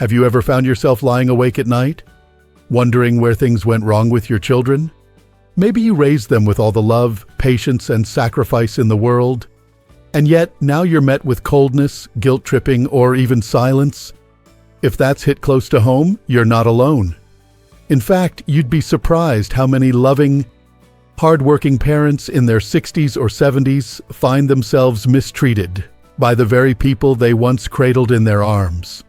Have you ever found yourself lying awake at night, wondering where things went wrong with your children? Maybe you raised them with all the love, patience, and sacrifice in the world, and yet now you're met with coldness, guilt-tripping, or even silence. If that's hit close to home, you're not alone. In fact, you'd be surprised how many loving, hard-working parents in their 60s or 70s find themselves mistreated by the very people they once cradled in their arms.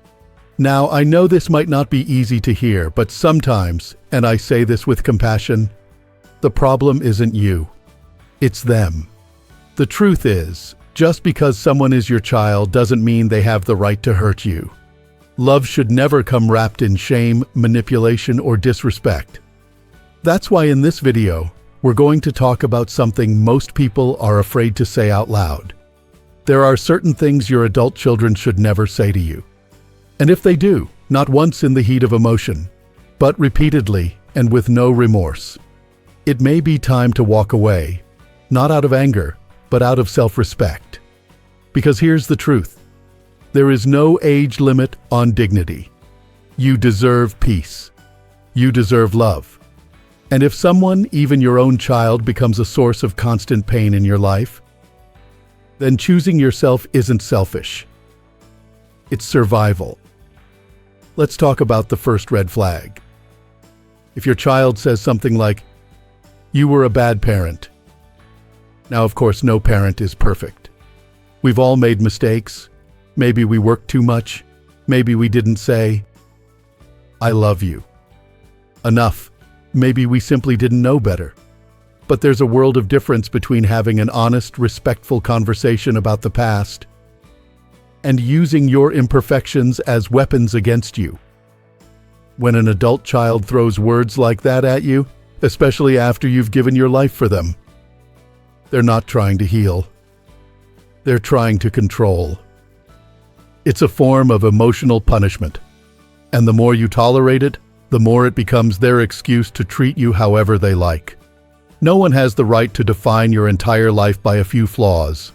Now, I know this might not be easy to hear, but sometimes, and I say this with compassion, the problem isn't you. It's them. The truth is, just because someone is your child doesn't mean they have the right to hurt you. Love should never come wrapped in shame, manipulation, or disrespect. That's why in this video, we're going to talk about something most people are afraid to say out loud. There are certain things your adult children should never say to you. And if they do, not once in the heat of emotion, but repeatedly and with no remorse, it may be time to walk away, not out of anger, but out of self-respect. Because here's the truth. There is no age limit on dignity. You deserve peace. You deserve love. And if someone, even your own child, becomes a source of constant pain in your life, then choosing yourself isn't selfish. It's survival. Let's talk about the first red flag. If your child says something like, "You were a bad parent." Now, of course, no parent is perfect. We've all made mistakes. Maybe we worked too much. Maybe we didn't say, "I love you" enough. Maybe we simply didn't know better. But there's a world of difference between having an honest, respectful conversation about the past and using your imperfections as weapons against you. When an adult child throws words like that at you, especially after you've given your life for them, they're not trying to heal. They're trying to control. It's a form of emotional punishment. And the more you tolerate it, the more it becomes their excuse to treat you however they like. No one has the right to define your entire life by a few flaws,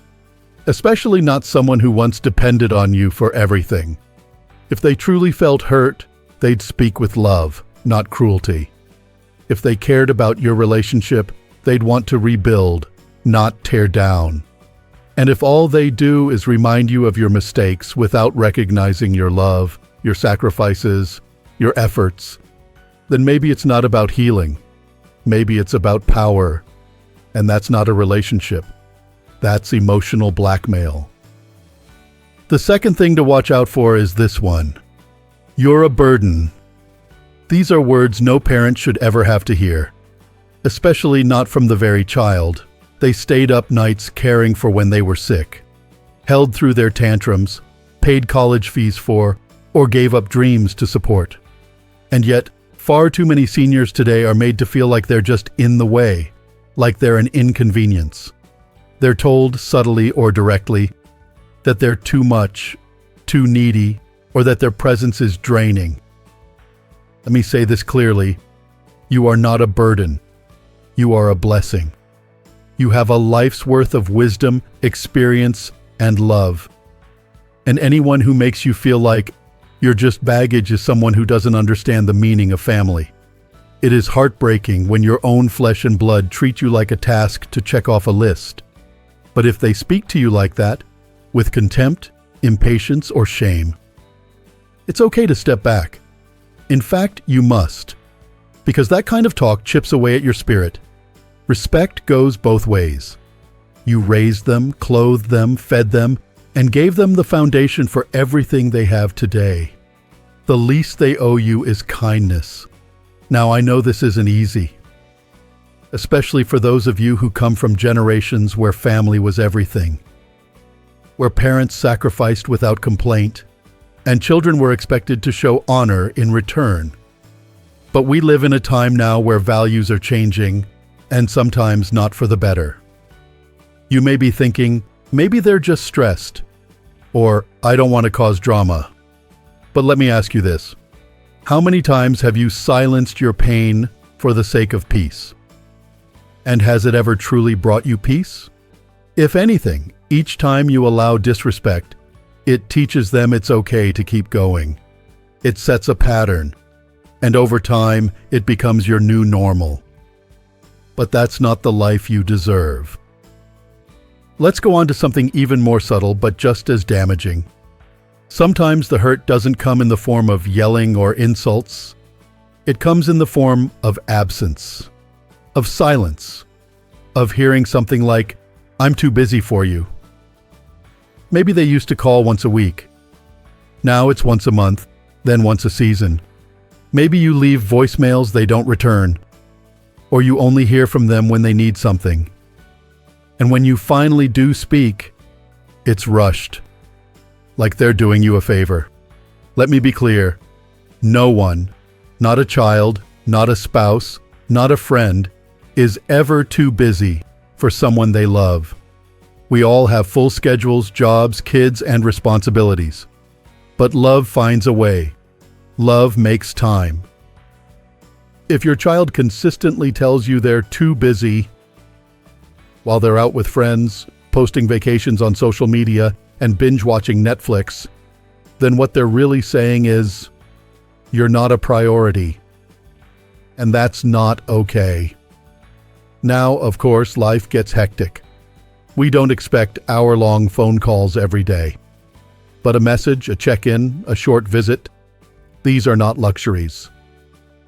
especially not someone who once depended on you for everything. If they truly felt hurt, they'd speak with love, not cruelty. If they cared about your relationship, they'd want to rebuild, not tear down. And if all they do is remind you of your mistakes without recognizing your love, your sacrifices, your efforts, then maybe it's not about healing. Maybe it's about power. And that's not a relationship. That's emotional blackmail. The second thing to watch out for is this one. You're a burden. These are words no parent should ever have to hear, especially not from the very child they stayed up nights caring for when they were sick, held through their tantrums, paid college fees for, or gave up dreams to support. And yet, far too many seniors today are made to feel like they're just in the way, like they're an inconvenience. They're told subtly or directly that they're too much, too needy, or that their presence is draining. Let me say this clearly. You are not a burden. You are a blessing. You have a life's worth of wisdom, experience, and love. And anyone who makes you feel like you're just baggage is someone who doesn't understand the meaning of family. It is heartbreaking when your own flesh and blood treat you like a task to check off a list. But if they speak to you like that, with contempt, impatience, or shame, it's okay to step back. In fact, you must, because that kind of talk chips away at your spirit. Respect goes both ways. You raised them, clothed them, fed them, and gave them the foundation for everything they have today. The least they owe you is kindness. Now, I know this isn't easy, especially for those of you who come from generations where family was everything, where parents sacrificed without complaint, and children were expected to show honor in return. But we live in a time now where values are changing, and sometimes not for the better. You may be thinking, maybe they're just stressed, or I don't want to cause drama. But let me ask you this. How many times have you silenced your pain for the sake of peace? And has it ever truly brought you peace? If anything, each time you allow disrespect, it teaches them it's okay to keep going. It sets a pattern, and over time, it becomes your new normal. But that's not the life you deserve. Let's go on to something even more subtle, but just as damaging. Sometimes the hurt doesn't come in the form of yelling or insults. It comes in the form of absence, of silence, of hearing something like, "I'm too busy for you." Maybe they used to call once a week. Now it's once a month, then once a season. Maybe you leave voicemails they don't return, or you only hear from them when they need something. And when you finally do speak, it's rushed, like they're doing you a favor. Let me be clear. No one, not a child, not a spouse, not a friend, is ever too busy for someone they love. We all have full schedules, jobs, kids, and responsibilities. But love finds a way. Love makes time. If your child consistently tells you they're too busy while they're out with friends, posting vacations on social media, and binge-watching Netflix, then what they're really saying is, you're not a priority. And that's not okay. Now, of course, life gets hectic. We don't expect hour-long phone calls every day. But a message, a check-in, a short visit, these are not luxuries.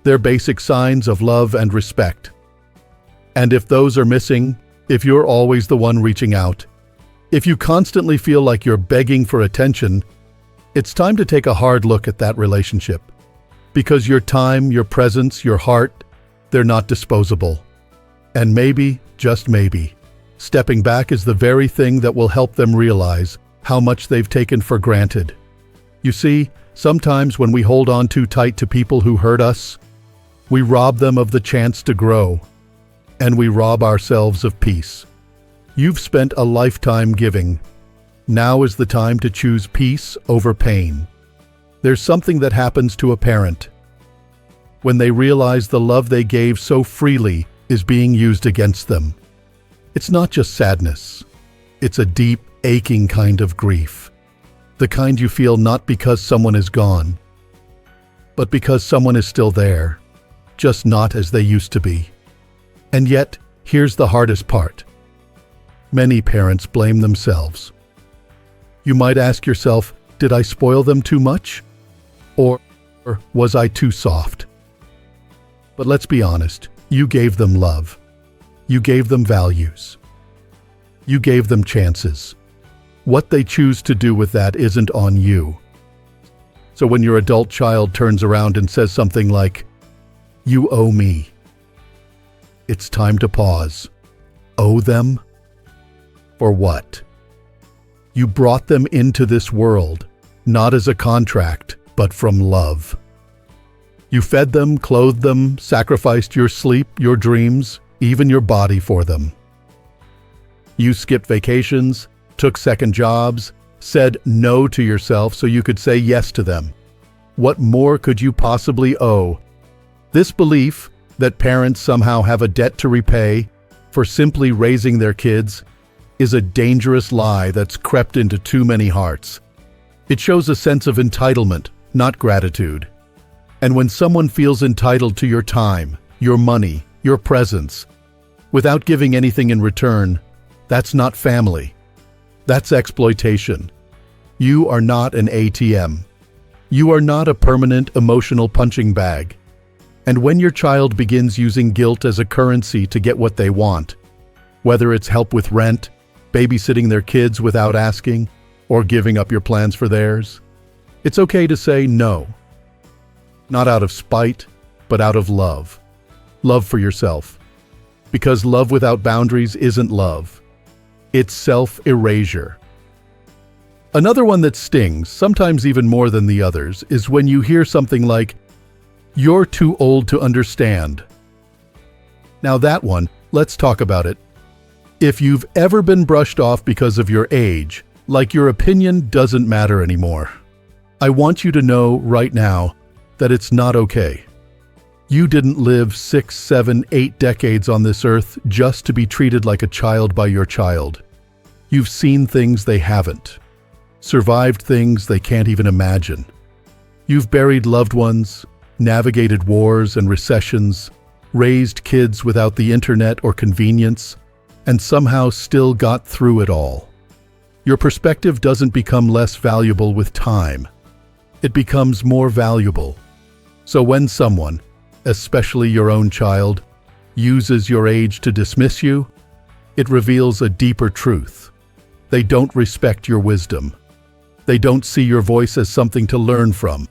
They're basic signs of love and respect. And if those are missing, if you're always the one reaching out, if you constantly feel like you're begging for attention, it's time to take a hard look at that relationship. Because your time, your presence, your heart, they're not disposable. And maybe, just maybe, stepping back is the very thing that will help them realize how much they've taken for granted. You see, sometimes when we hold on too tight to people who hurt us, we rob them of the chance to grow, and we rob ourselves of peace. You've spent a lifetime giving. Now is the time to choose peace over pain. There's something that happens to a parent when they realize the love they gave so freely is being used against them. It's not just sadness. It's a deep, aching kind of grief. The kind you feel not because someone is gone, but because someone is still there, just not as they used to be. And yet, here's the hardest part. Many parents blame themselves. You might ask yourself, did I spoil them too much? Or was I too soft? But let's be honest, you gave them love. You gave them values. You gave them chances. What they choose to do with that isn't on you. So when your adult child turns around and says something like, "You owe me," it's time to pause. Owe them? For what? You brought them into this world, not as a contract, but from love. You fed them, clothed them, sacrificed your sleep, your dreams, even your body for them. You skipped vacations, took second jobs, said no to yourself so you could say yes to them. What more could you possibly owe? This belief that parents somehow have a debt to repay for simply raising their kids is a dangerous lie that's crept into too many hearts. It shows a sense of entitlement, not gratitude. And when someone feels entitled to your time, your money, your presence, without giving anything in return, that's not family. That's exploitation. You are not an ATM. You are not a permanent emotional punching bag. And when your child begins using guilt as a currency to get what they want, whether it's help with rent, babysitting their kids without asking, or giving up your plans for theirs, it's okay to say no. Not out of spite, but out of love. Love for yourself. Because love without boundaries isn't love. It's self-erasure. Another one that stings, sometimes even more than the others, is when you hear something like, "You're too old to understand." Now that one, let's talk about it. If you've ever been brushed off because of your age, like your opinion doesn't matter anymore, I want you to know right now that it's not okay. You didn't live 6, 7, 8 decades on this earth just to be treated like a child by your child. You've seen things they haven't, survived things they can't even imagine. You've buried loved ones, navigated wars and recessions, raised kids without the internet or convenience, and somehow still got through it all. Your perspective doesn't become less valuable with time. It becomes more valuable. So when someone, especially your own child, uses your age to dismiss you, it reveals a deeper truth. They don't respect your wisdom. They don't see your voice as something to learn from,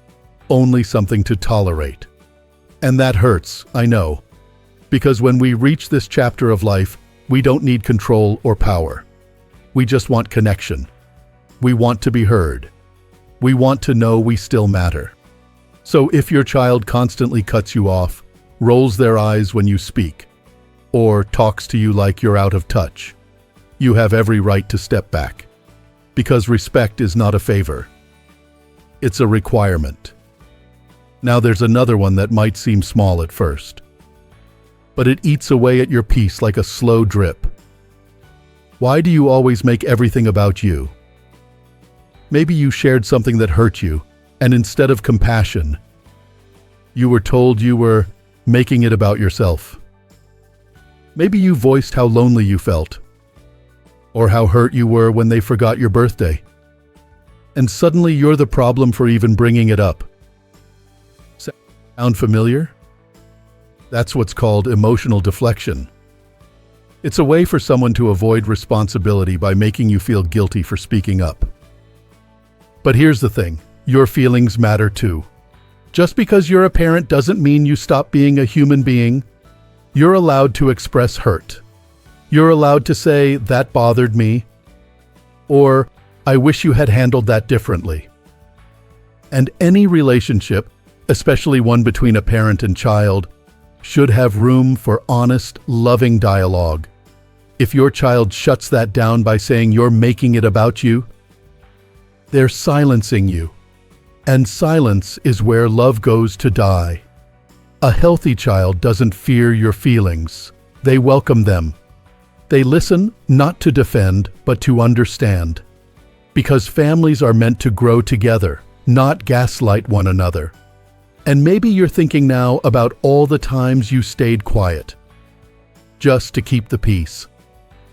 only something to tolerate. And that hurts, I know, because when we reach this chapter of life, we don't need control or power. We just want connection. We want to be heard. We want to know we still matter. So if your child constantly cuts you off, rolls their eyes when you speak, or talks to you like you're out of touch, you have every right to step back. Because respect is not a favor. It's a requirement. Now there's another one that might seem small at first, but it eats away at your peace like a slow drip. Why do you always make everything about you? Maybe you shared something that hurt you, and instead of compassion, you were told you were making it about yourself. Maybe you voiced how lonely you felt, or how hurt you were when they forgot your birthday. And suddenly you're the problem for even bringing it up. Sound familiar? That's what's called emotional deflection. It's a way for someone to avoid responsibility by making you feel guilty for speaking up. But here's the thing, your feelings matter too. Just because you're a parent doesn't mean you stop being a human being. You're allowed to express hurt. You're allowed to say, "That bothered me," or "I wish you had handled that differently." And any relationship, especially one between a parent and child, should have room for honest, loving dialogue. If your child shuts that down by saying you're making it about you, they're silencing you. And silence is where love goes to die. A healthy child doesn't fear your feelings. They welcome them. They listen, not to defend, but to understand. Because families are meant to grow together, not gaslight one another. And maybe you're thinking now about all the times you stayed quiet, just to keep the peace.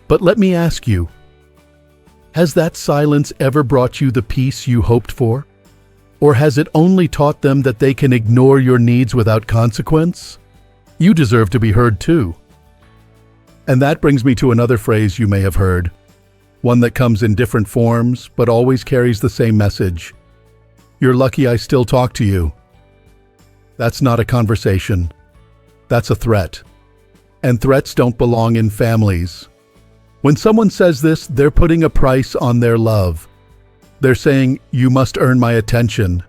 But let me ask you, has that silence ever brought you the peace you hoped for? Or has it only taught them that they can ignore your needs without consequence? You deserve to be heard too. And that brings me to another phrase you may have heard, one that comes in different forms but always carries the same message. You're lucky I still talk to you. That's not a conversation. That's a threat. And threats don't belong in families. When someone says this, they're putting a price on their love. They're saying, "You must earn my attention.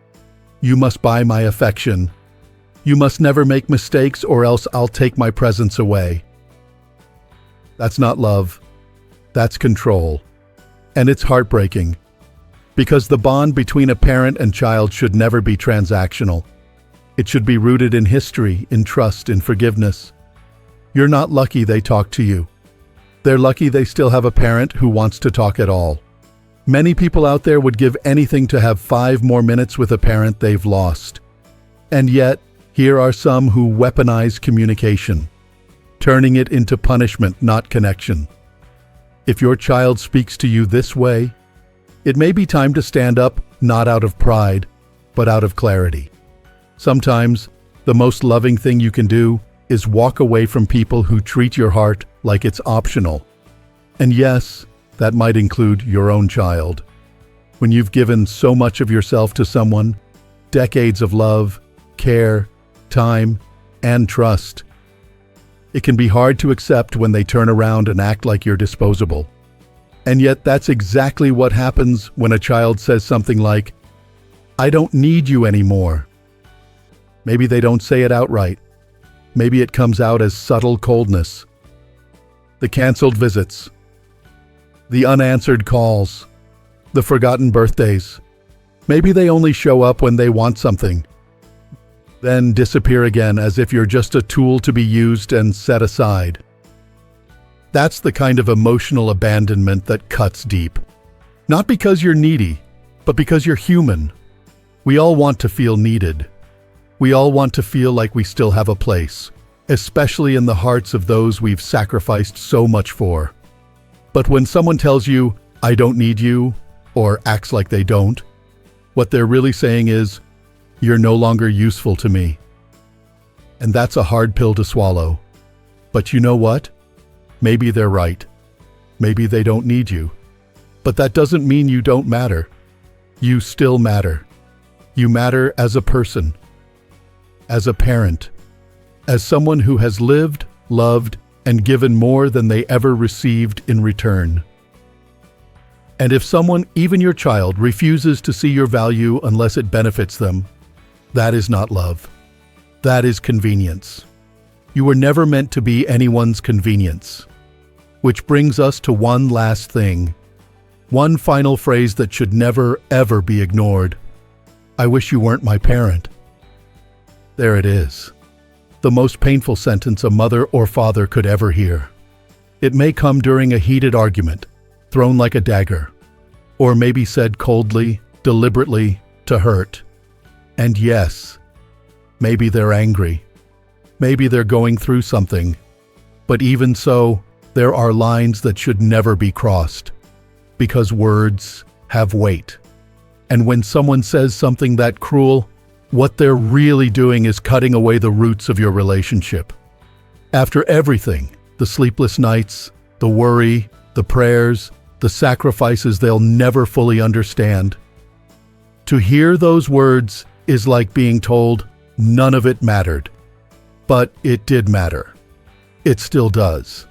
You must buy my affection. You must never make mistakes or else I'll take my presence away." That's not love. That's control. And it's heartbreaking. Because the bond between a parent and child should never be transactional. It should be rooted in history, in trust, in forgiveness. You're not lucky they talk to you. They're lucky they still have a parent who wants to talk at all. Many people out there would give anything to have 5 more minutes with a parent they've lost. And yet, here are some who weaponize communication, turning it into punishment, not connection. If your child speaks to you this way, it may be time to stand up, not out of pride, but out of clarity. Sometimes, the most loving thing you can do is walk away from people who treat your heart like it's optional. And yes, that might include your own child. When you've given so much of yourself to someone, decades of love, care, time, and trust, it can be hard to accept when they turn around and act like you're disposable. And yet that's exactly what happens when a child says something like, "I don't need you anymore." Maybe they don't say it outright. Maybe it comes out as subtle coldness. The canceled visits, the unanswered calls, the forgotten birthdays. Maybe they only show up when they want something, then disappear again as if you're just a tool to be used and set aside. That's the kind of emotional abandonment that cuts deep. Not because you're needy, but because you're human. We all want to feel needed. We all want to feel like we still have a place, especially in the hearts of those we've sacrificed so much for. But when someone tells you, "I don't need you," or acts like they don't, what they're really saying is, "You're no longer useful to me." And that's a hard pill to swallow. But you know what? Maybe they're right. Maybe they don't need you. But that doesn't mean you don't matter. You still matter. You matter as a person, as a parent, as someone who has lived, loved, and given more than they ever received in return. And if someone, even your child, refuses to see your value unless it benefits them, that is not love. That is convenience. You were never meant to be anyone's convenience. Which brings us to one last thing. One final phrase that should never, ever be ignored. I wish you weren't my parent. There it is. The most painful sentence a mother or father could ever hear. It may come during a heated argument, thrown like a dagger, or maybe said coldly, deliberately, to hurt. And yes, maybe they're angry. Maybe they're going through something. But even so, there are lines that should never be crossed, because words have weight. And when someone says something that cruel, what they're really doing is cutting away the roots of your relationship. After everything, the sleepless nights, the worry, the prayers, the sacrifices they'll never fully understand, to hear those words is like being told none of it mattered. But it did matter. It still does.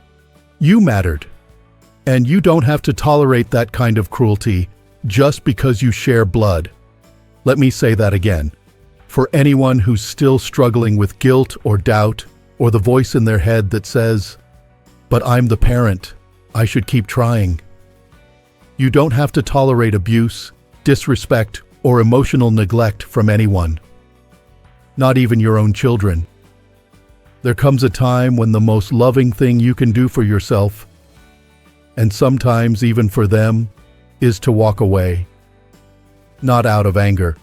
You mattered. And you don't have to tolerate that kind of cruelty just because you share blood. Let me say that again. For anyone who's still struggling with guilt or doubt, or the voice in their head that says, "But I'm the parent, I should keep trying." You don't have to tolerate abuse, disrespect, or emotional neglect from anyone. Not even your own children. There comes a time when the most loving thing you can do for yourself, and sometimes even for them, is to walk away. Not out of anger.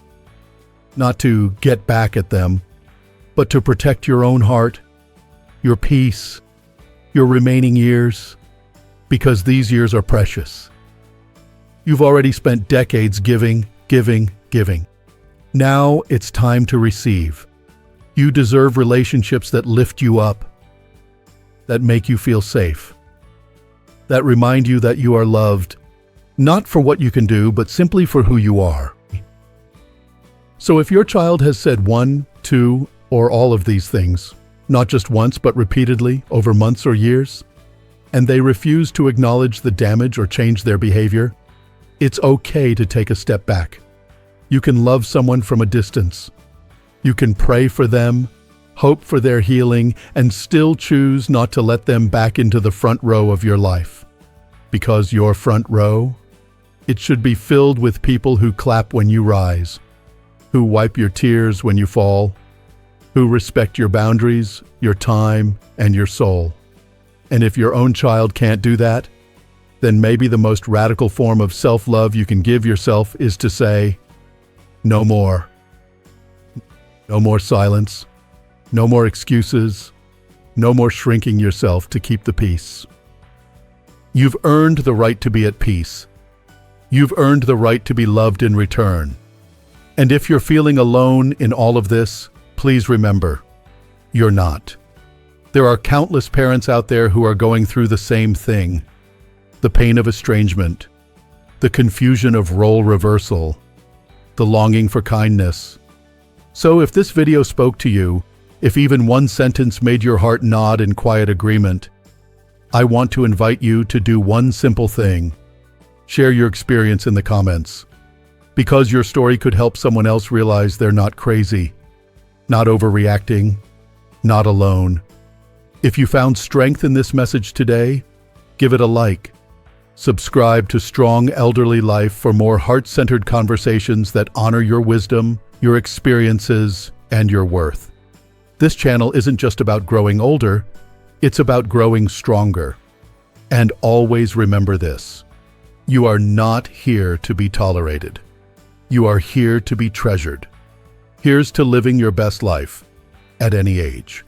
Not to get back at them, but to protect your own heart, your peace, your remaining years, because these years are precious. You've already spent decades giving, giving, giving. Now it's time to receive. You deserve relationships that lift you up, that make you feel safe, that remind you that you are loved, not for what you can do, but simply for who you are. So if your child has said one, two, or all of these things, not just once but repeatedly over months or years, and they refuse to acknowledge the damage or change their behavior, it's okay to take a step back. You can love someone from a distance. You can pray for them, hope for their healing, and still choose not to let them back into the front row of your life. Because your front row, it should be filled with people who clap when you rise, who wipe your tears when you fall, who respect your boundaries, your time, and your soul. And if your own child can't do that, then maybe the most radical form of self-love you can give yourself is to say, no more. No more silence. No more excuses. No more shrinking yourself to keep the peace. You've earned the right to be at peace. You've earned the right to be loved in return. And if you're feeling alone in all of this, please remember, you're not. There are countless parents out there who are going through the same thing. The pain of estrangement, the confusion of role reversal, the longing for kindness. So if this video spoke to you, if even one sentence made your heart nod in quiet agreement, I want to invite you to do one simple thing. Share your experience in the comments. Because your story could help someone else realize they're not crazy, not overreacting, not alone. If you found strength in this message today, give it a like. Subscribe to Strong Elderly Life for more heart-centered conversations that honor your wisdom, your experiences, and your worth. This channel isn't just about growing older, it's about growing stronger. And always remember this: you are not here to be tolerated. You are here to be treasured. Here's to living your best life at any age.